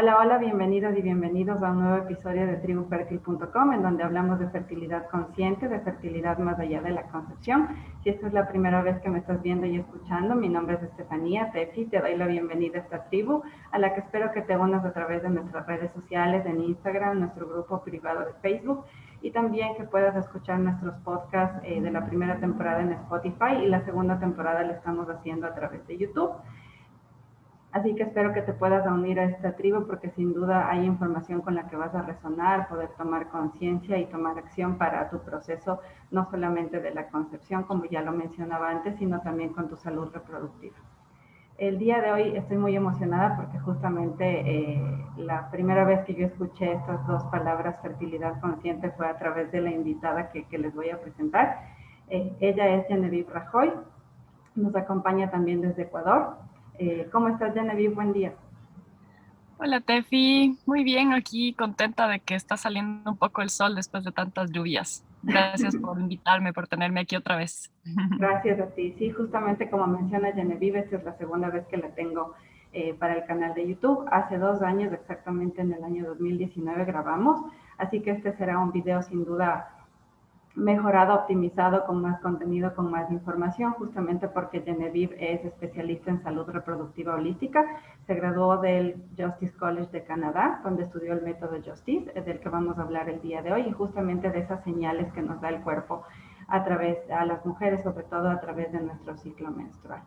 Hola, hola, bienvenidas y bienvenidos a un nuevo episodio de tribufertil.com, en donde hablamos de fertilidad consciente, de fertilidad más allá de la concepción. Si esta es la primera vez que me estás viendo y escuchando, mi nombre es Estefanía Tefi, te doy la bienvenida a esta tribu, a la que espero que te unas a través de nuestras redes sociales, en Instagram, nuestro grupo privado de Facebook, y también que puedas escuchar nuestros podcasts de la primera temporada en Spotify y la segunda temporada la estamos haciendo a través de YouTube. Así que espero que te puedas unir a esta tribu porque sin duda hay información con la que vas a resonar, poder tomar conciencia y tomar acción para tu proceso, no solamente de la concepción, como ya lo mencionaba antes, sino también con tu salud reproductiva. El día de hoy estoy muy emocionada porque justamente la primera vez que yo escuché estas dos palabras, fertilidad consciente, fue a través de la invitada que les voy a presentar. Ella es Genevieve Rajoy, nos acompaña también desde Ecuador. ¿Cómo estás, Genevieve? Buen día. Hola Tefi, muy bien, aquí contenta de que está saliendo un poco el sol después de tantas lluvias. Gracias por invitarme, por tenerme aquí otra vez. Gracias a ti. Sí, justamente como menciona Genevieve, esta es la segunda vez que la tengo para el canal de YouTube. Hace 2 años, exactamente en el año 2019, grabamos, así que este será un video sin duda mejorado, optimizado, con más contenido, con más información, justamente porque Genevieve es especialista en salud reproductiva holística. Se graduó del Justice College de Canadá, donde estudió el método Justice, del que vamos a hablar el día de hoy, y justamente de esas señales que nos da el cuerpo a las mujeres, sobre todo a través de nuestro ciclo menstrual.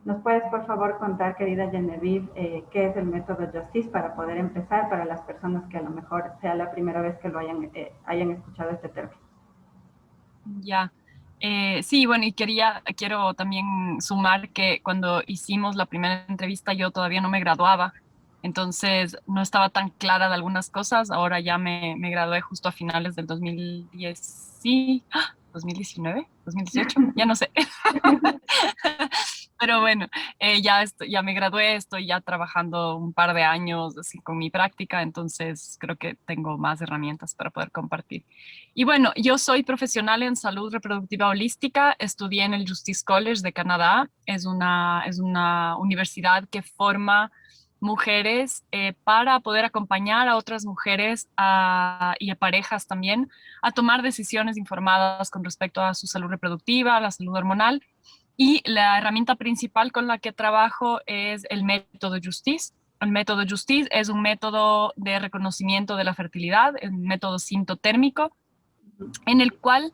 ¿Nos puedes, por favor, contar, querida Genevieve, qué es el método Justice para poder empezar para las personas que a lo mejor sea la primera vez que lo hayan escuchado este término? Ya. Sí, bueno, y quiero también sumar que cuando hicimos la primera entrevista yo todavía no me graduaba, entonces no estaba tan clara de algunas cosas. Ahora ya me gradué justo a finales del 2010, sí, 2019, 2018, ya no sé. Pero bueno, ya me gradué, estoy ya trabajando un par de años así con mi práctica, entonces creo que tengo más herramientas para poder compartir. Y bueno, yo soy profesional en salud reproductiva holística, estudié en el Justice College de Canadá, es una universidad que forma mujeres para poder acompañar a otras mujeres y a parejas también a tomar decisiones informadas con respecto a su salud reproductiva, a la salud hormonal, y la herramienta principal con la que trabajo es el método Justice. El método Justice es un método de reconocimiento de la fertilidad, un método sintotérmico, en el cual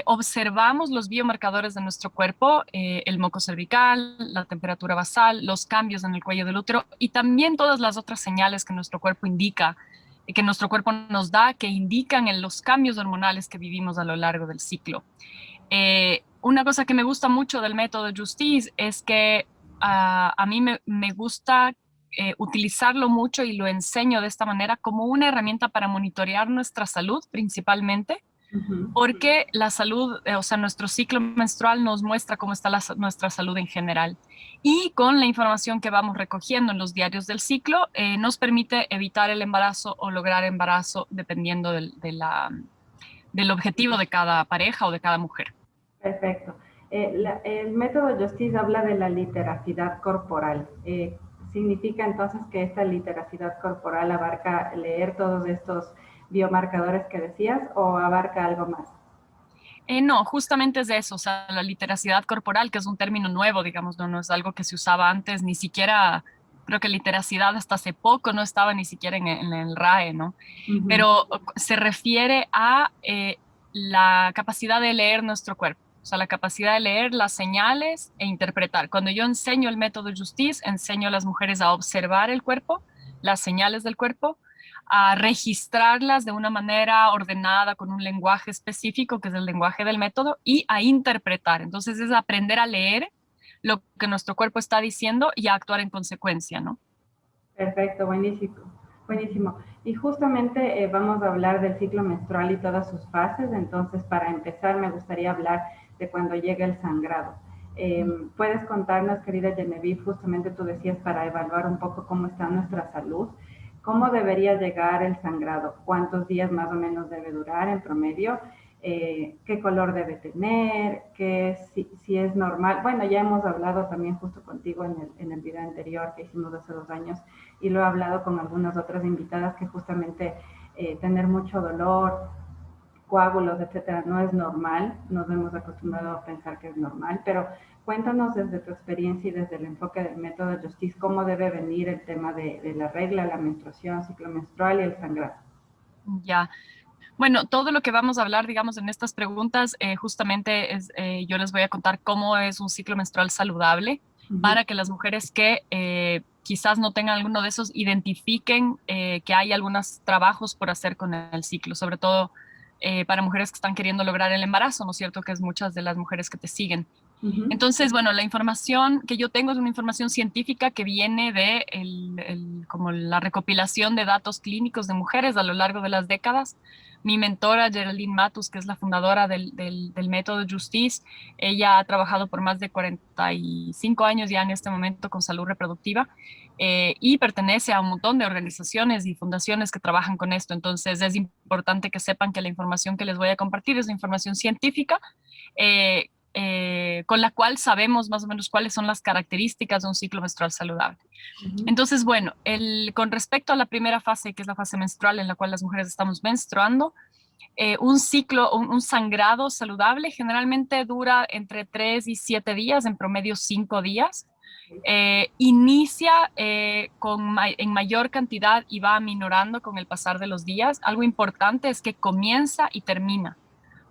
observamos los biomarcadores de nuestro cuerpo, el moco cervical, la temperatura basal, los cambios en el cuello del útero y también todas las otras señales que nuestro cuerpo indica, que nuestro cuerpo nos da, que indican en los cambios hormonales que vivimos a lo largo del ciclo. Una cosa que me gusta mucho del método Justice es que a mí me gusta utilizarlo mucho y lo enseño de esta manera como una herramienta para monitorear nuestra salud principalmente, Uh -huh. porque la salud, o sea, nuestro ciclo menstrual nos muestra cómo está nuestra salud en general. Y con la información que vamos recogiendo en los diarios del ciclo, nos permite evitar el embarazo o lograr embarazo dependiendo del objetivo de cada pareja o de cada mujer. Perfecto. El método Justice habla de la literacidad corporal. ¿Significa entonces que esta literacidad corporal abarca leer todos estos biomarcadores que decías o abarca algo más? No, justamente es de eso, o sea, la literacidad corporal, que es un término nuevo, digamos, no es algo que se usaba antes, ni siquiera, creo que literacidad hasta hace poco no estaba ni siquiera en el RAE, ¿no? Uh -huh. Pero se refiere a la capacidad de leer nuestro cuerpo, o sea, la capacidad de leer las señales e interpretar. Cuando yo enseño el método Justice, enseño a las mujeres a observar el cuerpo, las señales del cuerpo, a registrarlas de una manera ordenada, con un lenguaje específico, que es el lenguaje del método, y a interpretar. Entonces es aprender a leer lo que nuestro cuerpo está diciendo y a actuar en consecuencia, ¿no? Perfecto, buenísimo. Buenísimo. Y justamente vamos a hablar del ciclo menstrual y todas sus fases. Entonces, para empezar, me gustaría hablar de cuando llega el sangrado. ¿Puedes contarnos, querida Genevieve, justamente tú decías para evaluar un poco cómo está nuestra salud? ¿Cómo debería llegar el sangrado? ¿Cuántos días más o menos debe durar en promedio? qué color debe tener, si es normal. Bueno, ya hemos hablado también justo contigo en el video anterior que hicimos hace 2 años y lo he hablado con algunas otras invitadas que justamente tener mucho dolor, coágulos, etcétera, no es normal, nos hemos acostumbrado a pensar que es normal, pero cuéntanos desde tu experiencia y desde el enfoque del método Justice, cómo debe venir el tema de la regla, la menstruación, ciclo menstrual y el sangrado. Ya. Bueno, todo lo que vamos a hablar, digamos, en estas preguntas, justamente yo les voy a contar cómo es un ciclo menstrual saludable Ujú. para que las mujeres que quizás no tengan alguno de esos identifiquen que hay algunos trabajos por hacer con el ciclo, sobre todo para mujeres que están queriendo lograr el embarazo, ¿no es cierto? Que es muchas de las mujeres que te siguen. Ujú. Entonces, bueno, la información que yo tengo es una información científica que viene de como la recopilación de datos clínicos de mujeres a lo largo de las décadas. Mi mentora, Geraldine Matus, que es la fundadora del método Justice, ella ha trabajado por más de 45 años ya en este momento con salud reproductiva y pertenece a un montón de organizaciones y fundaciones que trabajan con esto. Entonces, es importante que sepan que la información que les voy a compartir es la información científica. Con la cual sabemos más o menos cuáles son las características de un ciclo menstrual saludable. Ujú. Entonces, bueno, con respecto a la primera fase, que es la fase menstrual en la cual las mujeres estamos menstruando, un ciclo, un sangrado saludable generalmente dura entre 3 y 7 días, en promedio 5 días. Inicia en mayor cantidad y va aminorando con el pasar de los días. Algo importante es que comienza y termina.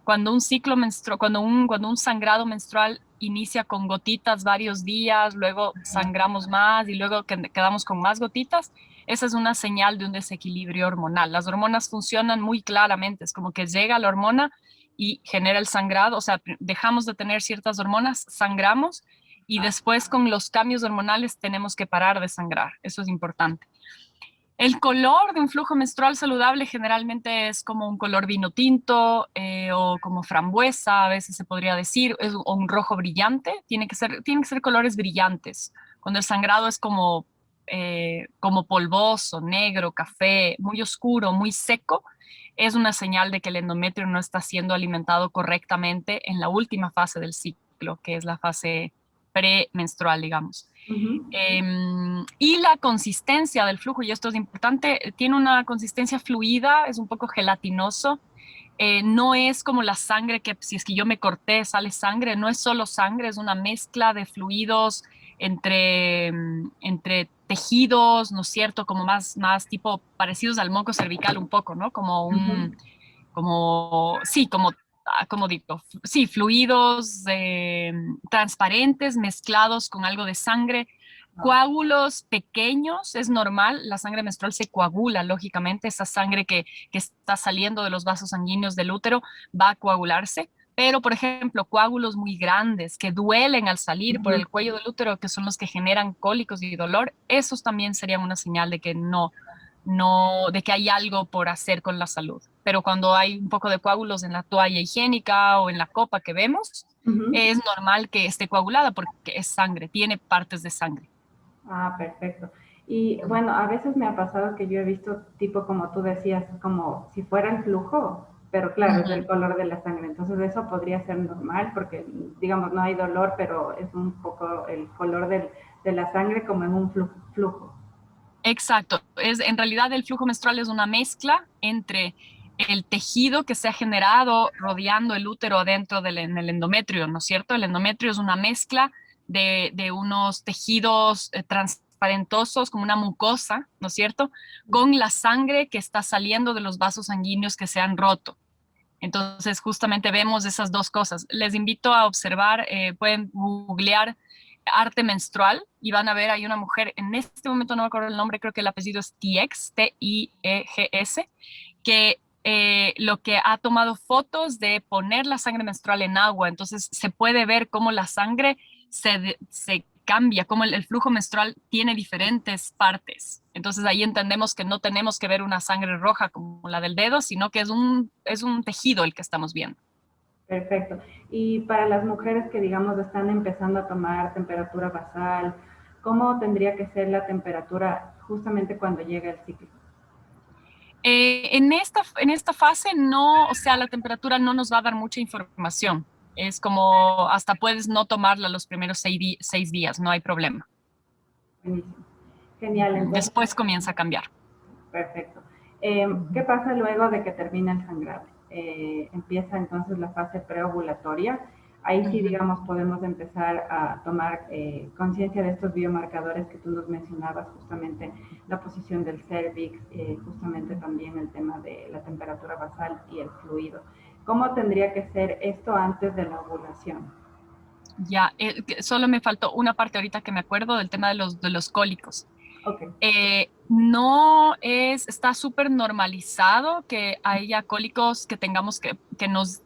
Cuando un ciclo menstrual, cuando un sangrado menstrual inicia con gotitas varios días, luego sangramos más y luego quedamos con más gotitas, esa es una señal de un desequilibrio hormonal. Las hormonas funcionan muy claramente, es como que llega la hormona y genera el sangrado, o sea, dejamos de tener ciertas hormonas, sangramos y después con los cambios hormonales tenemos que parar de sangrar. Eso es importante. El color de un flujo menstrual saludable generalmente es como un color vino tinto o como frambuesa, a veces se podría decir, o un rojo brillante. Tienen que ser colores brillantes. Cuando el sangrado es como polvoso, negro, café, muy oscuro, muy seco, es una señal de que el endometrio no está siendo alimentado correctamente en la última fase del ciclo, que es la fase premenstrual, digamos. Ujú. Y la consistencia del flujo, y esto es importante, tiene una consistencia fluida, es un poco gelatinoso. No es como la sangre que si es que yo me corté sale sangre, no es solo sangre, es una mezcla de fluidos entre tejidos, ¿no es cierto? Como más tipo parecidos al moco cervical un poco, ¿no? Ujú. Sí, como digo, sí, fluidos transparentes mezclados con algo de sangre. Ah, Coágulos pequeños, es normal, la sangre menstrual se coagula, lógicamente, esa sangre que está saliendo de los vasos sanguíneos del útero va a coagularse, pero por ejemplo, coágulos muy grandes que duelen al salir por ujú. el cuello del útero, que son los que generan cólicos y dolor, esos también serían una señal de que de que hay algo por hacer con la salud. Pero cuando hay un poco de coágulos en la toalla higiénica o en la copa que vemos, Ujú. es normal que esté coagulada porque es sangre, tiene partes de sangre. Ah, perfecto. Y bueno, a veces me ha pasado que yo he visto tipo como tú decías, como si fuera el flujo, pero claro, es del Ujú. color de la sangre. Entonces eso podría ser normal porque, digamos, no hay dolor, pero es un poco el color de la sangre como en un flujo. Exacto. En realidad el flujo menstrual es una mezcla entre el tejido que se ha generado rodeando el útero adentro en el endometrio, ¿no es cierto? El endometrio es una mezcla de unos tejidos transparentosos, como una mucosa, ¿no es cierto? Con la sangre que está saliendo de los vasos sanguíneos que se han roto. Entonces, justamente vemos esas dos cosas. Les invito a observar, pueden googlear arte menstrual y van a ver, hay una mujer, en este momento no me acuerdo el nombre, creo que el apellido es Tiegs, Tiegs, que lo que ha tomado fotos de poner la sangre menstrual en agua, entonces se puede ver cómo la sangre se cambia, cómo el flujo menstrual tiene diferentes partes. Entonces ahí entendemos que no tenemos que ver una sangre roja como la del dedo, sino que es un tejido el que estamos viendo. Perfecto. Y para las mujeres que, digamos, están empezando a tomar temperatura basal, ¿cómo tendría que ser la temperatura justamente cuando llega el ciclo? En esta fase no, o sea, la temperatura no nos va a dar mucha información. Es como hasta puedes no tomarla los primeros 6 días, no hay problema. Buenísimo. Genial, entonces, Después comienza a cambiar. perfecto. ¿Qué pasa luego de que termina el sangrado? Empieza entonces la fase preovulatoria. Ahí sí, Ujú. digamos, podemos empezar a tomar conciencia de estos biomarcadores que tú nos mencionabas, justamente la posición del cervix, justamente también el tema de la temperatura basal y el fluido. ¿Cómo tendría que ser esto antes de la ovulación? Ya, solo me faltó una parte ahorita que me acuerdo del tema de los cólicos. Ok, No es, está súper normalizado que haya cólicos que tengamos que nos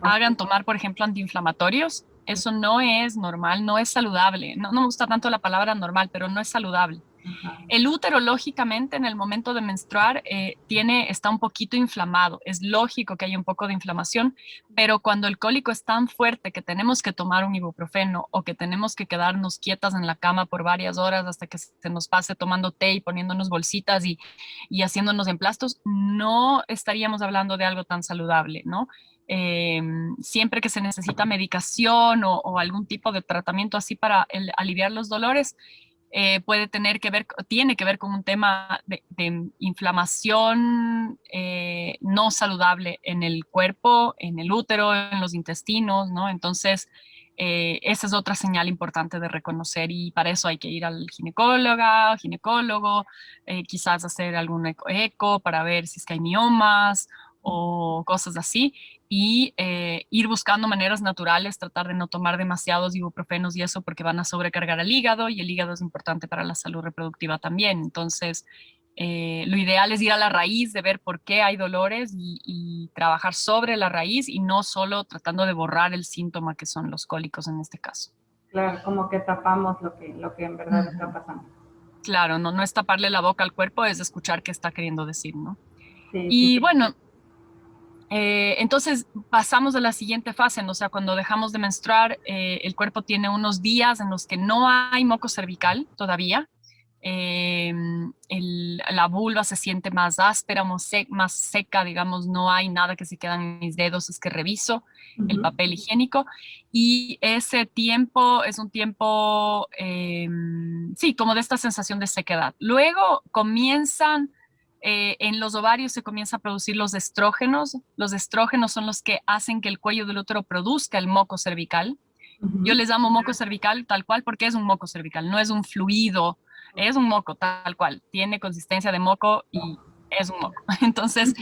hagan importante. tomar, por ejemplo, antiinflamatorios. Eso no es normal, no es saludable. No, no me gusta tanto la palabra normal, pero no es saludable. Ajá, El útero, lógicamente, en el momento de menstruar, está un poquito inflamado. Es lógico que haya un poco de inflamación, pero cuando el cólico es tan fuerte que tenemos que tomar un ibuprofeno o que tenemos que quedarnos quietas en la cama por varias horas hasta que se nos pase tomando té y poniéndonos bolsitas y haciéndonos emplastos, no estaríamos hablando de algo tan saludable, ¿no? Eh, Siempre que se necesita medicación o algún tipo de tratamiento así para aliviar los dolores, tiene que ver con un tema de inflamación no saludable en el cuerpo, en el útero, en los intestinos, ¿no? Entonces, esa es otra señal importante de reconocer y para eso hay que ir al ginecólogo, quizás hacer algún eco para ver si es que hay miomas o cosas así y ir buscando maneras naturales, tratar de no tomar demasiados ibuprofenos y eso porque van a sobrecargar el hígado y el hígado es importante para la salud reproductiva también. Entonces, lo ideal es ir a la raíz de ver por qué hay dolores y trabajar sobre la raíz y no solo tratando de borrar el síntoma que son los cólicos en este caso. claro, como que tapamos lo que en verdad está Ujú. pasando. Claro, no, no es taparle la boca al cuerpo, es escuchar qué está queriendo decir, ¿no? Sí, Y súper. bueno, entonces pasamos a la siguiente fase, ¿no? O sea, cuando dejamos de menstruar, el cuerpo tiene unos días en los que no hay moco cervical todavía. Eh, la vulva se siente más áspera, más seca, digamos, no hay nada que se queda en mis dedos, es que reviso el Ujú. papel higiénico y ese tiempo es un tiempo, sí, como de esta sensación de sequedad. Luego comienzan en los ovarios se comienza a producir los estrógenos. Los estrógenos son los que hacen que el cuello del útero produzca el moco cervical. Yo Ujú. les llamo moco cervical tal cual porque es un moco cervical, no es un fluido, es un moco tal cual. Tiene consistencia de moco y es un moco. Entonces,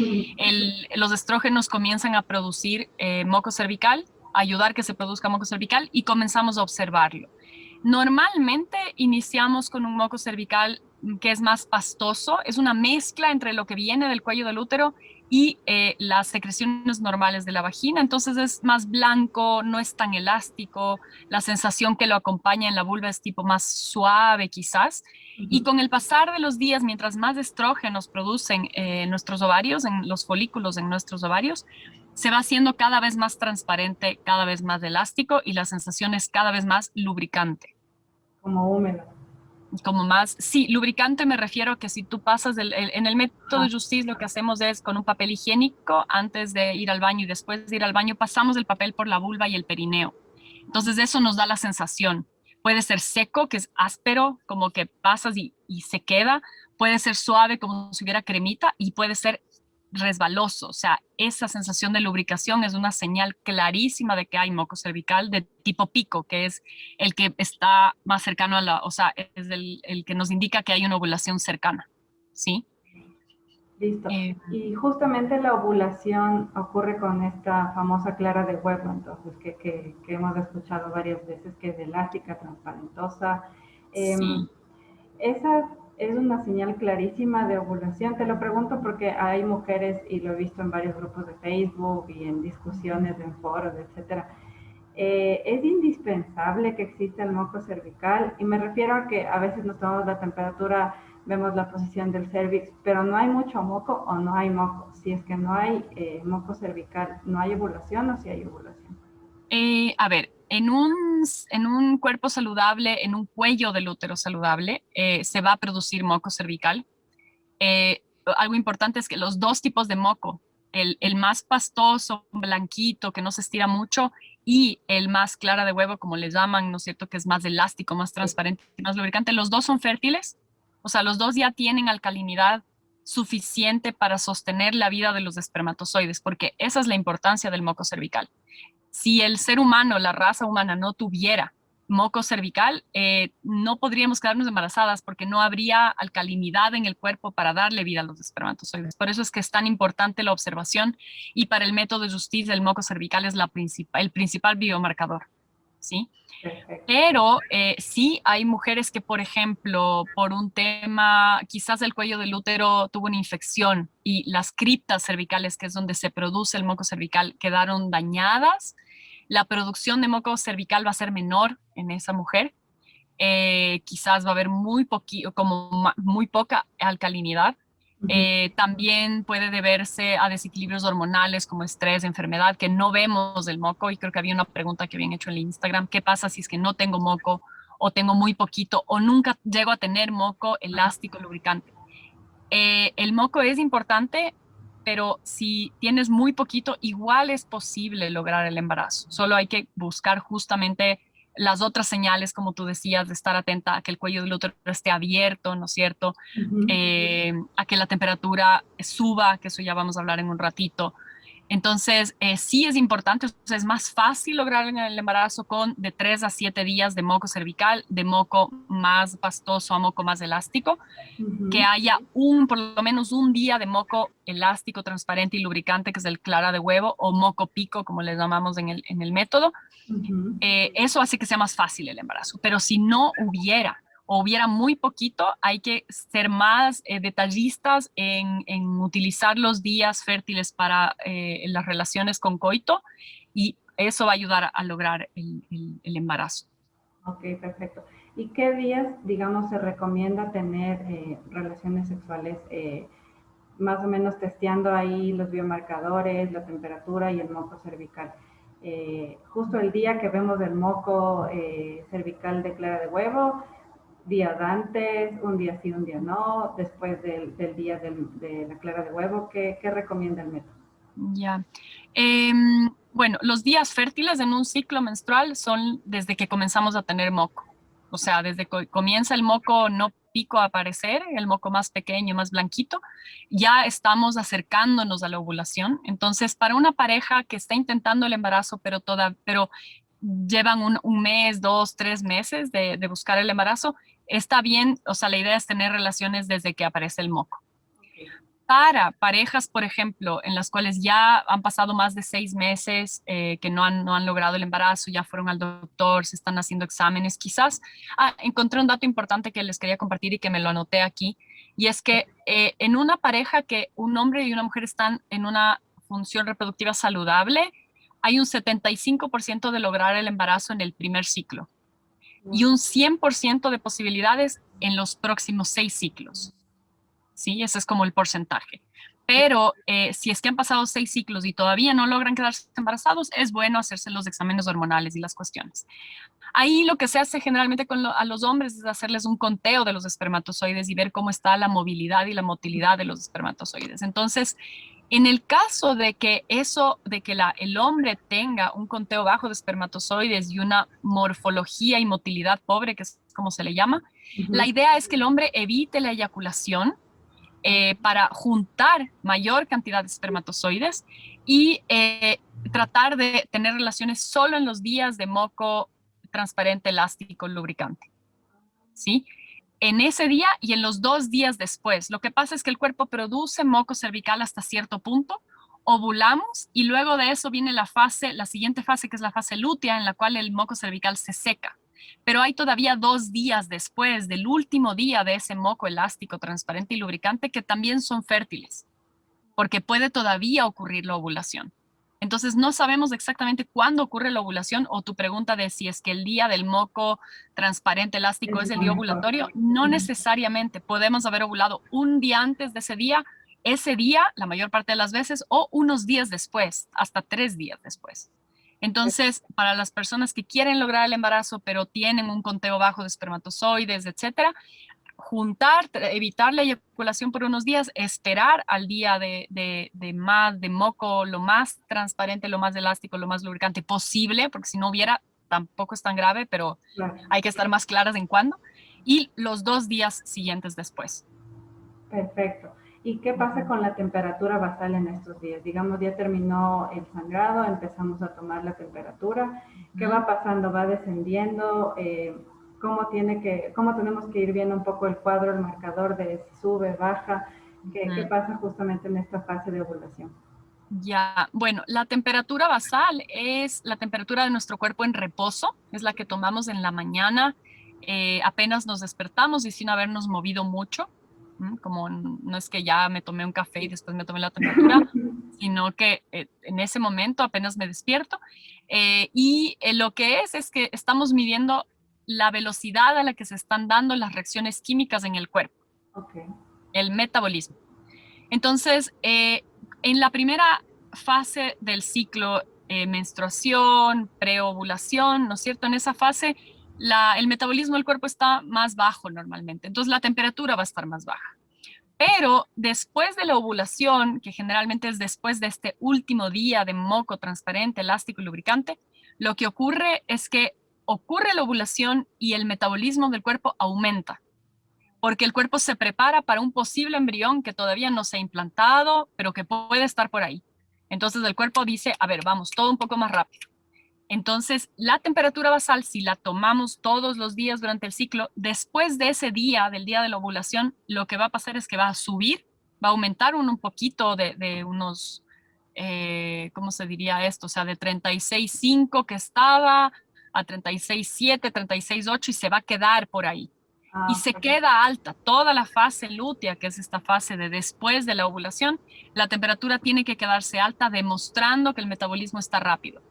los estrógenos comienzan a producir moco cervical, ayudar que se produzca moco cervical y comenzamos a observarlo. Normalmente iniciamos con un moco cervical que es más pastoso, es una mezcla entre lo que viene del cuello del útero y las secreciones normales de la vagina, entonces es más blanco, no es tan elástico, la sensación que lo acompaña en la vulva es tipo más suave quizás, y Ujú. con el pasar de los días, mientras más estrógenos producen nuestros ovarios, en los folículos en nuestros ovarios, se va haciendo cada vez más transparente, cada vez más elástico y la sensación es cada vez más lubricante. Como húmedo. Como más, sí, lubricante me refiero a que si tú pasas en el método Ajá. Justice lo que hacemos es con un papel higiénico antes de ir al baño y después de ir al baño pasamos el papel por la vulva y el perineo. Entonces eso nos da la sensación. Puede ser seco, que es áspero, como que pasas y se queda. Puede ser suave, como si hubiera cremita, y puede ser resbaloso. O sea, esa sensación de lubricación es una señal clarísima de que hay moco cervical de tipo pico, que es el que está más cercano a o sea, es el que nos indica que hay una ovulación cercana. ¿Sí? Listo. Eh, Y justamente la ovulación ocurre con esta famosa clara de huevo, entonces, que hemos escuchado varias veces, que es elástica, transparentosa. Eh, sí. esa es una señal clarísima de ovulación. Te lo pregunto porque hay mujeres, y lo he visto en varios grupos de Facebook y en discusiones en foros, etcétera. Es indispensable que exista el moco cervical y me refiero a que a veces nos tomamos la temperatura, vemos la posición del cervix, pero no hay mucho moco o no hay moco. Si es que no hay moco cervical, ¿no hay ovulación o si hay ovulación? A ver, en un cuerpo saludable, en un cuello del útero saludable, se va a producir moco cervical. algo importante es que los dos tipos de moco, el más pastoso, blanquito, que no se estira mucho, y el más clara de huevo, como le llaman, ¿no es cierto?, que es más elástico, más transparente, más lubricante, los dos son fértiles, o sea, los dos ya tienen alcalinidad suficiente para sostener la vida de los espermatozoides, porque esa es la importancia del moco cervical. Si el ser humano, la raza humana, no tuviera moco cervical, no podríamos quedarnos embarazadas porque no habría alcalinidad en el cuerpo para darle vida a los espermatozoides. Por eso es que es tan importante la observación y para el método de Justice el moco cervical es el principal biomarcador, ¿sí? Perfecto. Pero sí hay mujeres que, por ejemplo, por un tema, quizás el cuello del útero tuvo una infección y las criptas cervicales, que es donde se produce el moco cervical, quedaron dañadas. La producción de moco cervical va a ser menor en esa mujer. Quizás va a haber muy poca alcalinidad. También puede deberse a desequilibrios hormonales como estrés, enfermedad, que no vemos del moco. Y creo que había una pregunta que habían hecho en el Instagram: ¿qué pasa si es que no tengo moco o tengo muy poquito o nunca llego a tener moco elástico lubricante? El moco es importante, pero si tienes muy poquito, igual es posible lograr el embarazo. Solo hay que buscar justamente las otras señales, como tú decías, de estar atenta a que el cuello del útero esté abierto, ¿no es cierto? A que la temperatura suba, que eso ya vamos a hablar en un ratito. Entonces, sí es importante, o sea, es más fácil lograr el embarazo con de 3 a 7 días de moco cervical, de moco más pastoso a moco más elástico, que haya por lo menos un día de moco elástico, transparente y lubricante, que es el clara de huevo, o moco pico, como le llamamos en el método. Eso hace que sea más fácil el embarazo. Pero si no hubiera o hubiera muy poquito, hay que ser más detallistas en utilizar los días fértiles para las relaciones con coito, y eso va a ayudar a lograr el embarazo. Ok, perfecto. ¿Y qué días, digamos, se recomienda tener relaciones sexuales, más o menos testeando ahí los biomarcadores, la temperatura y el moco cervical? Justo el día que vemos el moco cervical de clara de huevo, días antes, un día sí, un día no, después del día de la clara de huevo, ¿qué recomienda el método? Ya. Bueno, los días fértiles en un ciclo menstrual son desde que comenzamos a tener moco. O sea, desde que comienza el moco no pico a aparecer, el moco más pequeño, más blanquito, ya estamos acercándonos a la ovulación. Entonces, para una pareja que está intentando el embarazo, pero llevan un mes, 2, 3 meses de buscar el embarazo, está bien. O sea, la idea es tener relaciones desde que aparece el moco. Para parejas, por ejemplo, en las cuales ya han pasado más de 6 meses, que no han logrado el embarazo, ya fueron al doctor, se están haciendo exámenes, quizás. Encontré un dato importante que les quería compartir y que me lo anoté aquí, y es que en una pareja que un hombre y una mujer están en una función reproductiva saludable, hay un 75% de lograr el embarazo en el primer ciclo y un 100% de posibilidades en los próximos 6 ciclos. ¿Sí? Ese es como el porcentaje. Pero si es que han pasado 6 ciclos y todavía no logran quedarse embarazados, es bueno hacerse los exámenes hormonales y las cuestiones. Ahí lo que se hace generalmente a los hombres es hacerles un conteo de los espermatozoides y ver cómo está la movilidad y la motilidad de los espermatozoides. Entonces, en el caso de que el hombre tenga un conteo bajo de espermatozoides y una morfología y motilidad pobre, que es como se le llama, la idea es que el hombre evite la eyaculación para juntar mayor cantidad de espermatozoides y tratar de tener relaciones solo en los días de moco transparente, elástico, lubricante. ¿Sí? En ese día y en los 2 días después. Lo que pasa es que el cuerpo produce moco cervical hasta cierto punto, ovulamos y luego de eso viene la siguiente fase, que es la fase lútea, en la cual el moco cervical se seca. Pero hay todavía 2 días después del último día de ese moco elástico, transparente y lubricante que también son fértiles, porque puede todavía ocurrir la ovulación. Entonces, no sabemos exactamente cuándo ocurre la ovulación, o tu pregunta de si es que el día del moco transparente elástico es el día ovulatorio, no necesariamente. Podemos haber ovulado un día antes de ese día, la mayor parte de las veces, o unos días después, hasta 3 días después. Entonces, para las personas que quieren lograr el embarazo, pero tienen un conteo bajo de espermatozoides, etcétera, evitar la eyaculación por unos días, esperar al día de moco lo más transparente, lo más elástico, lo más lubricante posible, porque si no hubiera, tampoco es tan grave, pero Claro. hay que estar más claras en cuándo, y los 2 días siguientes después. Perfecto. ¿Y qué pasa con la temperatura basal en estos días? Digamos, ya terminó el sangrado, empezamos a tomar la temperatura. ¿Qué va pasando? ¿Va descendiendo? ¿Cómo tenemos que ir viendo un poco el cuadro, el marcador de si sube, baja? ¿Qué pasa justamente en esta fase de ovulación? Ya, bueno, la temperatura basal es la temperatura de nuestro cuerpo en reposo, es la que tomamos en la mañana, apenas nos despertamos y sin habernos movido mucho, como no es que ya me tomé un café y después me tomé la temperatura, sino que en ese momento apenas me despierto. Lo que es que estamos midiendo la velocidad a la que se están dando las reacciones químicas en el cuerpo, Okay. el metabolismo. Entonces, en la primera fase del ciclo, menstruación, preovulación, ¿no es cierto? En esa fase, el metabolismo del cuerpo está más bajo normalmente, entonces la temperatura va a estar más baja. Pero después de la ovulación, que generalmente es después de este último día de moco transparente, elástico y lubricante, lo que ocurre es que ocurre la ovulación y el metabolismo del cuerpo aumenta porque el cuerpo se prepara para un posible embrión que todavía no se ha implantado, pero que puede estar por ahí. Entonces el cuerpo dice, a ver, vamos, todo un poco más rápido. Entonces, la temperatura basal, si la tomamos todos los días durante el ciclo, después de ese día, del día de la ovulación, lo que va a pasar es que va a subir, va a aumentar un poquito de unos, ¿cómo se diría esto? O sea, de 36,5 que estaba a 36,7, 36,8 y se va a quedar por ahí y se Okay. queda alta. Toda la fase lútea, que es esta fase de después de la ovulación, la temperatura tiene que quedarse alta, demostrando que el metabolismo está rápido.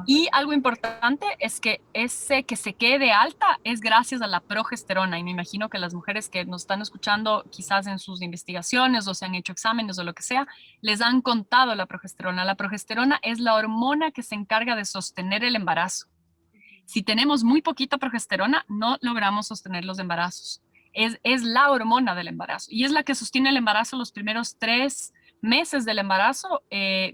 Y algo importante es que ese que se quede alta es gracias a la progesterona. Y me imagino que las mujeres que nos están escuchando, quizás en sus investigaciones o se han hecho exámenes o lo que sea, les han contado la progesterona. La progesterona es la hormona que se encarga de sostener el embarazo. Si tenemos muy poquita progesterona, no logramos sostener los embarazos. Es la hormona del embarazo y es la que sostiene el embarazo. Los primeros 3 meses del embarazo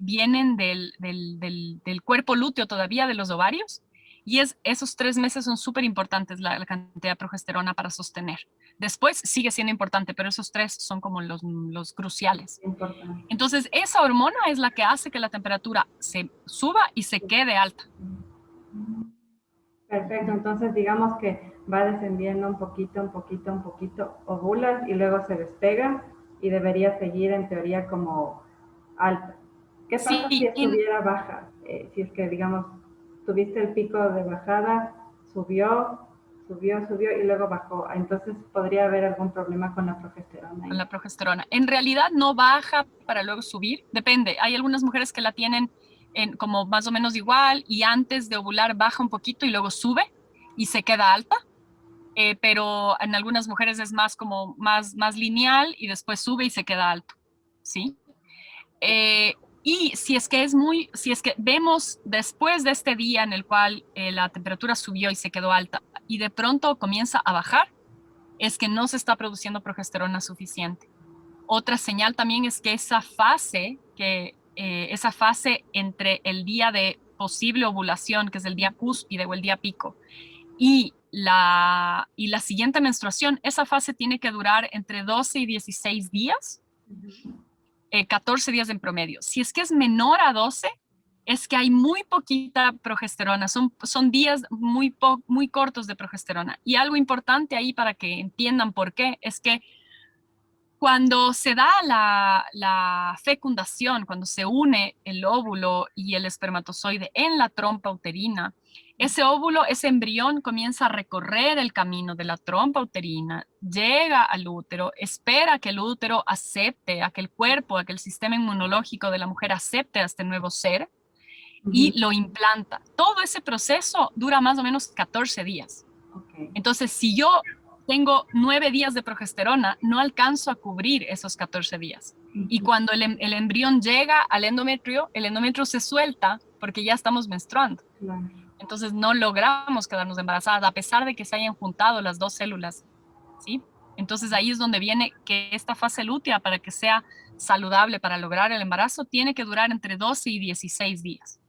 vienen del cuerpo lúteo todavía, de los ovarios, y esos 3 meses son súper importantes la cantidad de progesterona para sostener. Después sigue siendo importante, pero esos 3 son como los cruciales. Importante. Entonces, esa hormona es la que hace que la temperatura se suba y se quede alta. Perfecto, entonces digamos que va descendiendo un poquito, un poquito, un poquito, ovulas y luego se despega y debería seguir en teoría como alta. ¿Qué pasa si Sí, estuviera baja? Si es que, digamos, tuviste el pico de bajada, subió, subió, subió y luego bajó. Entonces podría haber algún problema con la progesterona con ahí. la progesterona. En realidad no baja para luego subir, depende. Hay algunas mujeres que la tienen como más o menos igual y antes de ovular baja un poquito y luego sube y se queda alta, pero en algunas mujeres es más como más lineal y después sube y se queda alto, ¿sí? Y si es que vemos después de este día en el cual la temperatura subió y se quedó alta y de pronto comienza a bajar, es que no se está produciendo progesterona suficiente. Otra señal también es que esa fase entre el día de posible ovulación, que es el día cúspide o el día pico, y la siguiente menstruación, esa fase tiene que durar entre 12 y 16 días, 14 días en promedio. Si es que es menor a 12, es que hay muy poquita progesterona, son días muy cortos de progesterona. Y algo importante ahí para que entiendan por qué es que cuando se da la fecundación, cuando se une el óvulo y el espermatozoide en la trompa uterina, ese óvulo, ese embrión comienza a recorrer el camino de la trompa uterina, llega al útero, espera que el útero acepte, a que el cuerpo, a que el sistema inmunológico de la mujer acepte a este nuevo ser y lo implanta. Todo ese proceso dura más o menos 14 días. Okay. Entonces, si yo tengo 9 días de progesterona, no alcanzo a cubrir esos 14 días. Y cuando el embrión llega al endometrio, el endometrio se suelta porque ya estamos menstruando. Claro. Entonces no logramos quedarnos embarazadas a pesar de que se hayan juntado las dos células, ¿sí? Entonces ahí es donde viene que esta fase lútea, para que sea saludable para lograr el embarazo, tiene que durar entre 12 y 16 días.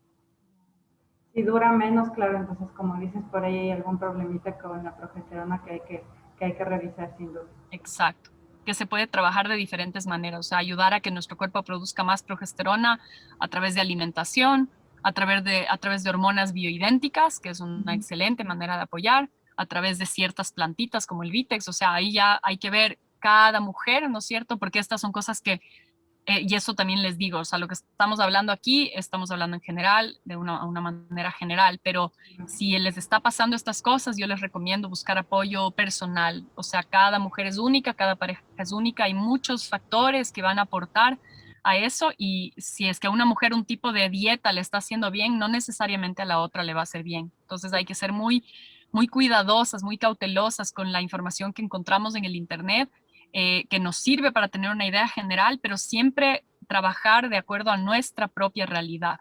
Si dura menos, claro, entonces como dices, por ahí hay algún problemita con la progesterona que hay que revisar sin duda. Exacto. Que se puede trabajar de diferentes maneras, o sea, ayudar a que nuestro cuerpo produzca más progesterona a través de alimentación, a través de hormonas bioidénticas, que es una excelente manera de apoyar, a través de ciertas plantitas como el Vitex, o sea, ahí ya hay que ver cada mujer, ¿no es cierto? Porque estas son cosas que y eso también les digo, o sea, lo que estamos hablando aquí, estamos hablando en general, de una manera general, pero si les está pasando estas cosas, yo les recomiendo buscar apoyo personal. O sea, cada mujer es única, cada pareja es única, hay muchos factores que van a aportar a eso y si es que a una mujer un tipo de dieta le está haciendo bien, no necesariamente a la otra le va a hacer bien. Entonces hay que ser muy cuidadosas, muy cautelosas con la información que encontramos en el Internet, que nos sirve para tener una idea general, pero siempre trabajar de acuerdo a nuestra propia realidad.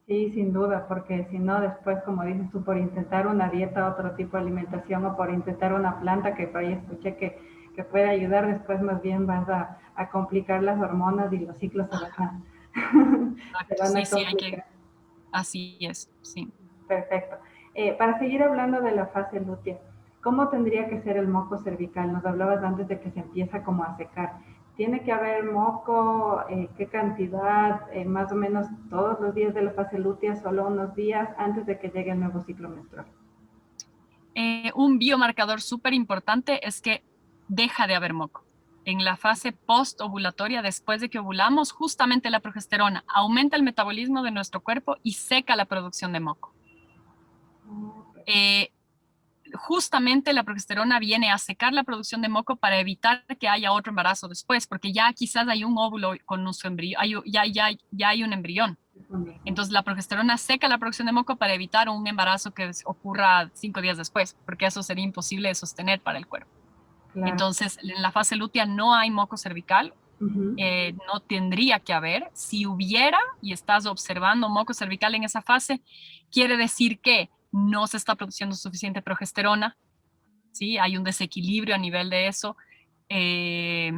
Sí, sin duda, porque si no, después, como dices tú, por intentar una dieta, otro tipo de alimentación o por intentar una planta que por ahí escuché que puede ayudar, después más bien vas a complicar las hormonas y los ciclos se Exacto, van sí, a sí, hay que, complicar. así es, sí. Perfecto. Para seguir hablando de la fase lútea, ¿cómo tendría que ser el moco cervical? Nos hablabas antes de que se empieza como a secar. ¿Tiene que haber moco? ¿Qué cantidad? Más o menos todos los días de la fase lútea, solo unos días antes de que llegue el nuevo ciclo menstrual. Un biomarcador súper importante es que deja de haber moco. En la fase postovulatoria, después de que ovulamos, justamente la progesterona aumenta el metabolismo de nuestro cuerpo y seca la producción de moco. Eh, Justamente la progesterona viene a secar la producción de moco para evitar que haya otro embarazo después, porque ya quizás hay un óvulo con nuestro embrión, ya hay un embrión. Entonces la progesterona seca la producción de moco para evitar un embarazo que ocurra 5 días después, porque eso sería imposible de sostener para el cuerpo. Claro. Entonces en la fase lútea no hay moco cervical, Ujú. no tendría que haber. Si hubiera y estás observando moco cervical en esa fase, quiere decir que no se está produciendo suficiente progesterona, ¿sí? Hay un desequilibrio a nivel de eso. Eh,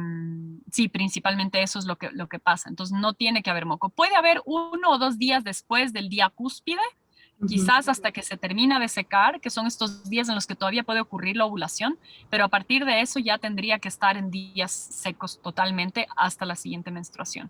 sí, principalmente eso es lo que pasa. Entonces, no tiene que haber moco. Puede haber 1 o 2 días después del día cúspide, Ujú. quizás hasta que se termina de secar, que son estos días en los que todavía puede ocurrir la ovulación, pero a partir de eso ya tendría que estar en días secos totalmente hasta la siguiente menstruación.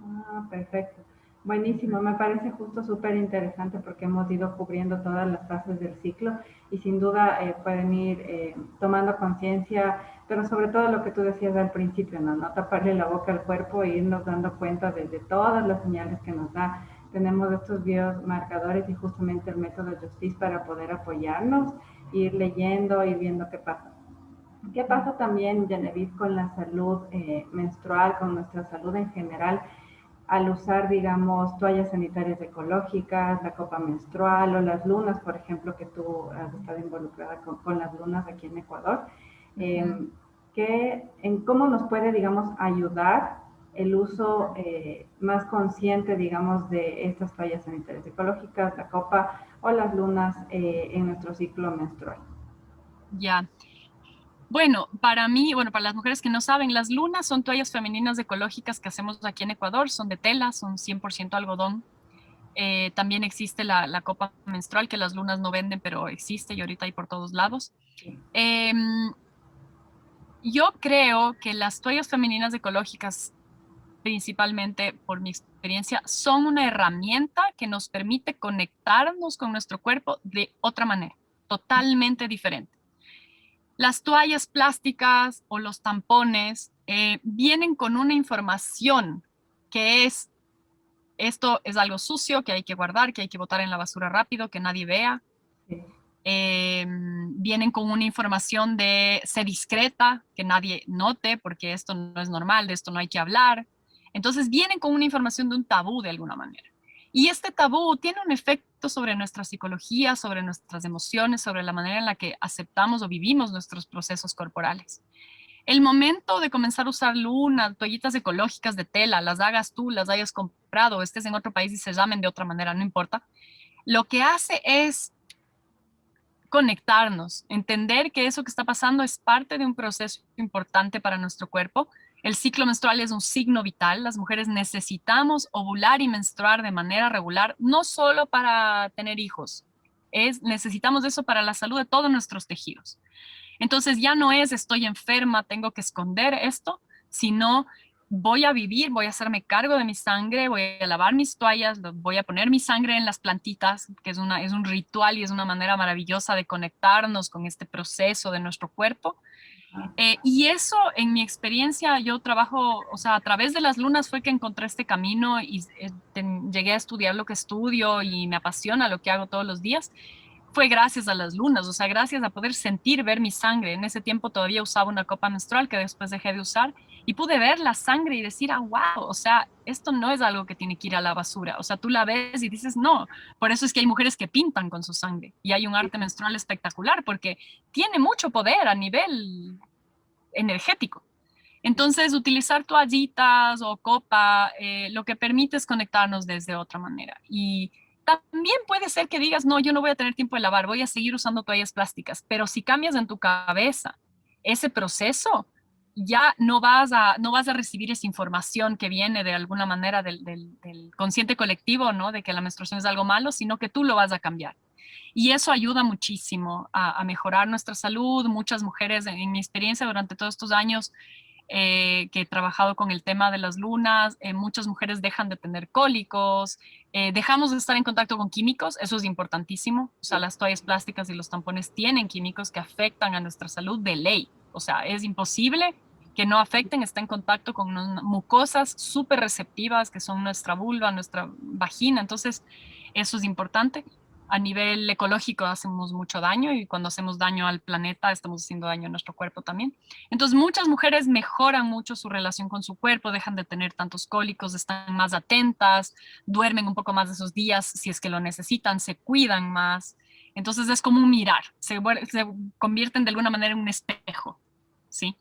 Ah, perfecto. Buenísimo, me parece justo súper interesante porque hemos ido cubriendo todas las fases del ciclo y sin duda pueden ir tomando conciencia, pero sobre todo lo que tú decías al principio, ¿no? No taparle la boca al cuerpo e irnos dando cuenta de todas las señales que nos da. Tenemos estos biomarcadores y justamente el método Justice para poder apoyarnos, ir leyendo, ir viendo qué pasa. ¿Qué pasa también, Genevieve, con la salud menstrual, con nuestra salud en general, al usar, digamos, toallas sanitarias ecológicas, la copa menstrual o las lunas, por ejemplo, que tú has estado involucrada con las lunas aquí en Ecuador? Ujú. En cómo nos puede, digamos, ayudar el uso más consciente, digamos, de estas toallas sanitarias ecológicas, la copa o las lunas en nuestro ciclo menstrual. Ya. Bueno, para mí, bueno, para las mujeres que no saben, las lunas son toallas femeninas ecológicas que hacemos aquí en Ecuador, son de tela, son 100% algodón. También existe la copa menstrual que las lunas no venden, pero existe y ahorita hay por todos lados. Em, yo creo que las toallas femeninas ecológicas, principalmente por mi experiencia, son una herramienta que nos permite conectarnos con nuestro cuerpo de otra manera, totalmente diferente. Las toallas plásticas o los tampones vienen con una información que es, esto es algo sucio, que hay que guardar, que hay que botar en la basura rápido, que nadie vea. Sí. Vienen con una información de ser discreta, que nadie note, porque esto no es normal, de esto no hay que hablar. Entonces vienen con una información de un tabú de alguna manera. Y este tabú tiene un efecto sobre nuestra psicología, sobre nuestras emociones, sobre la manera en la que aceptamos o vivimos nuestros procesos corporales. El momento de comenzar a usar luna, toallitas ecológicas de tela, las hagas tú, las hayas comprado, estés en otro país y se llamen de otra manera, no importa. Lo que hace es conectarnos, entender que eso que está pasando es parte de un proceso importante para nuestro cuerpo. El ciclo menstrual es un signo vital. Las mujeres necesitamos ovular y menstruar de manera regular, no solo para tener hijos, necesitamos eso para la salud de todos nuestros tejidos. Entonces ya no es estoy enferma, tengo que esconder esto, sino voy a vivir, voy a hacerme cargo de mi sangre, voy a lavar mis toallas, voy a poner mi sangre en las plantitas, que es un ritual y es una manera maravillosa de conectarnos con este proceso de nuestro cuerpo. Y eso, en mi experiencia, yo trabajo, o sea, a través de las lunas fue que encontré este camino y llegué a estudiar lo que estudio y me apasiona lo que hago todos los días. Fue gracias a las lunas, o sea, gracias a poder sentir, ver mi sangre. En ese tiempo todavía usaba una copa menstrual que después dejé de usar y pude ver la sangre y decir, ah, wow, o sea, esto no es algo que tiene que ir a la basura. O sea, tú la ves y dices, no. Por eso es que hay mujeres que pintan con su sangre y hay un arte menstrual espectacular porque tiene mucho poder a nivel energético. Entonces, utilizar toallitas o copa lo que permite es conectarnos desde otra manera. Y también puede ser que digas, no, yo no voy a tener tiempo de lavar, voy a seguir usando toallas plásticas, pero si cambias en tu cabeza ese proceso, ya no vas a recibir esa información que viene de alguna manera del consciente colectivo, ¿no? De que la menstruación es algo malo, sino que tú lo vas a cambiar. Y eso ayuda muchísimo a mejorar nuestra salud. Muchas mujeres, en mi experiencia durante todos estos años que he trabajado con el tema de las lunas, muchas mujeres dejan de tener cólicos, dejamos de estar en contacto con químicos, eso es importantísimo. O sea, las toallas plásticas y los tampones tienen químicos que afectan a nuestra salud de ley. O sea, es imposible que no afecten, está en contacto con mucosas súper receptivas que son nuestra vulva, nuestra vagina. Entonces, eso es importante. A nivel ecológico hacemos mucho daño y cuando hacemos daño al planeta estamos haciendo daño a nuestro cuerpo también. Entonces muchas mujeres mejoran mucho su relación con su cuerpo, dejan de tener tantos cólicos, están más atentas, duermen un poco más de esos días si es que lo necesitan, se cuidan más. Entonces es como un mirar, se convierten de alguna manera en un espejo, ¿sí?